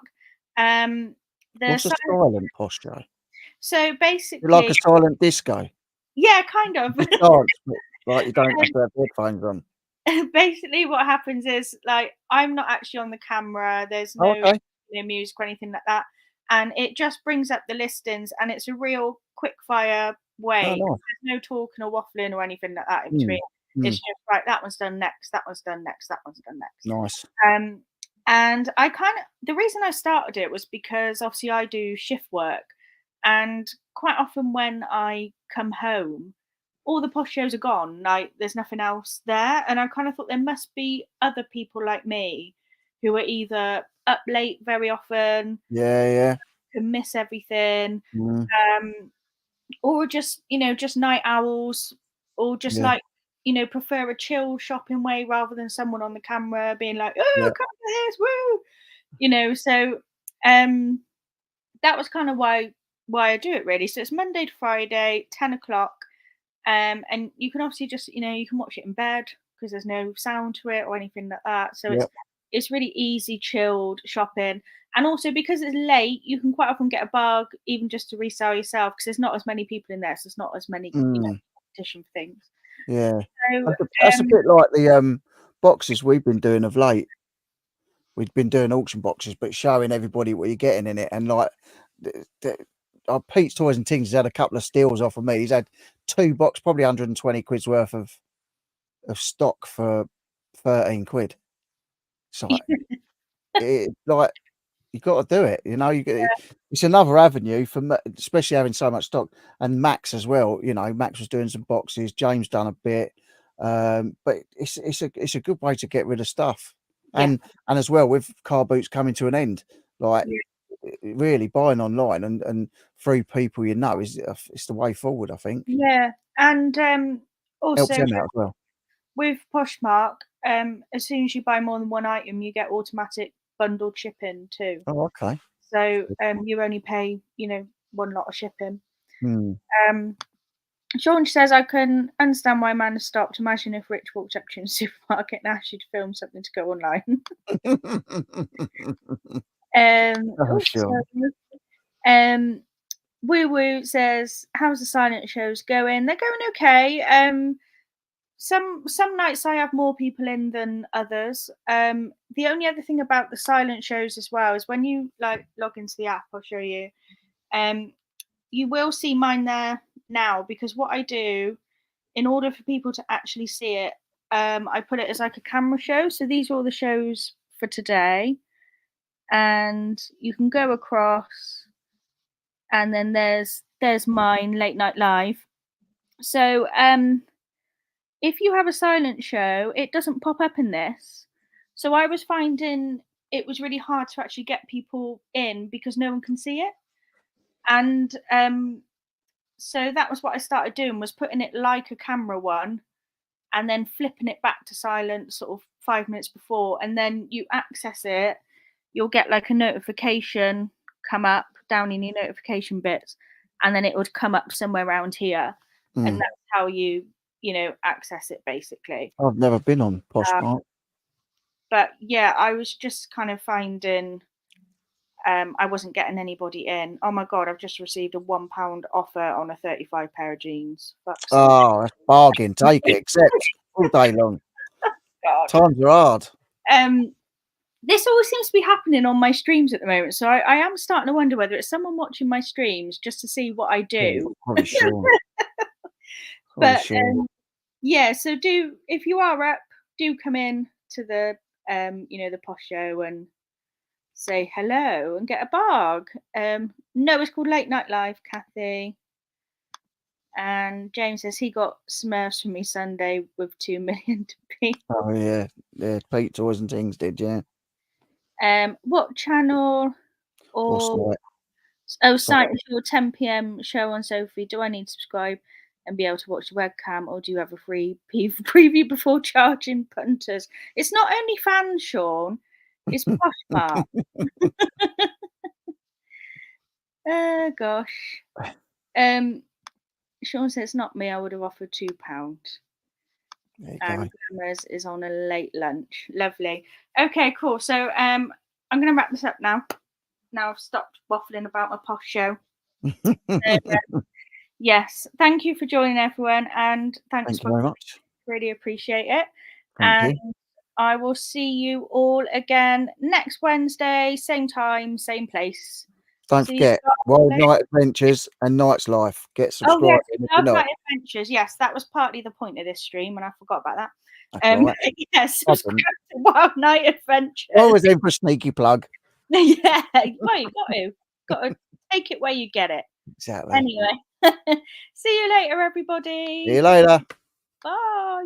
Um, the What's a silent, silent posture? so You like a basically, silent disco? yeah, kind of. Just dance, but like you don't have to have headphones on. Basically what happens is like I'm not actually on the camera, there's Oh, no okay. music or anything like that, and it just brings up the listings and it's a real quick fire Oh, way. nice. There's no talking or waffling or anything like that in between. Mm, It's mm, just right, that one's done next, that one's done next, that one's done next. nice. um and I kind of, the reason I started it was because obviously I do shift work, and quite often when I come home all the posh shows are gone. Like there's nothing else there. And I kind of thought there must be other people like me who are either up late very often, Yeah, yeah. can miss everything, Mm, um, or just, just night owls, or just yeah, like, prefer a chill shopping way rather than someone on the camera being like, oh, yeah, come to this, woo. So um that was kind of why I do it really. So it's Monday to Friday, 10 o'clock. And you can obviously just, you can watch it in bed because there's no sound to it or anything like that. So yeah. it's really easy, chilled shopping. And also because it's late, you can quite often get a bug even just to resell yourself because there's not as many people in there, so there's not as many, Mm, competition for things. yeah. So That's a bit like the boxes we've been doing of late. We've been doing auction boxes, but showing everybody what you're getting in it. And like, Pete's Toys and Things has had a couple of steals off of me. He's had 2 box, probably 120 quid's worth of stock for 13 quid. It's like you got to do it. You know, it's another avenue for especially having so much stock. And Max as well. You know, Max was doing some boxes. James done a bit, but it's a good way to get rid of stuff. yeah, And as well with car boots coming to an end, like yeah, really buying online and through people you know is it's the way forward. I think yeah. And helps also them out as well. with Poshmark, as soon as you buy more than one item, you get automatic bundled shipping too. Oh, okay. So you only pay, one lot of shipping. Hmm. Um, Sean says I can understand why man has stopped. Imagine if Rich walked up to you in the supermarket and asked you to film something to go online. Oh, Also, sure. um, Woo Woo says, "How's the silent shows going? They're going okay. some nights I have more people in than others. The only other thing about the silent shows as well is when you like log into the app, I'll show you. You will see mine there now, because what I do, in order for people to actually see it, I put it as like a camera show. So these are all the shows for today, and you can go across, and then there's mine, Late Night Live. So if you have a silent show, it doesn't pop up in this. So I was finding it was really hard to actually get people in because no one can see it. And so that was what I started doing, was putting it like a camera one and then flipping it back to silent sort of 5 minutes before, and then you access it, you'll get like a notification come up down in your notification bits, and then it would come up somewhere around here, and Mm. that's how you access it basically. I've never been on Poshmark. But yeah, I was just kind of finding I wasn't getting anybody in. Oh my god, I've just received a £1 offer on a 35 pair of jeans. Fuck's sake. Oh, that's bargain. Take it. Accept all day long. God. Times are hard. This always seems to be happening on my streams at the moment, so I am starting to wonder whether it's someone watching my streams just to see what I do. Probably sure. But sure. yeah, so if you are up, do come in to the the posh show and say hello and get a barg. No, it's called Late Night Live, Kathy. And James says he got Smurfs from me Sunday with 2 million to be. Oh yeah, Pete Toys and Things did, yeah. What channel? Or site your 10 p.m. show on Sophie. Do I need to subscribe and be able to watch the webcam, or do you have a free preview before charging punters? It's not only fans, Sean. It's Poshmark. Oh gosh. Sean says it's not me. I would have offered £2. And Glamours is on a late lunch. Lovely. Okay, cool. So I'm going to wrap this up now. Now I've stopped waffling about my posh show. Yes, thank you for joining, everyone, and thank you very much. Really appreciate it. Thank you. I will see you all again next Wednesday, same time, same place. Don't forget, Wild Night Adventures and Night's Life. Get subscribed. Oh yes, Wild Night Adventures. Yes, that was partly the point of this stream, and I forgot about that. Right. Yes, subscribe to Wild Night Adventures. Always in for a sneaky plug. Yeah, well, you got to take it where you get it. Exactly. Anyway, see you later, everybody. See you later. Bye.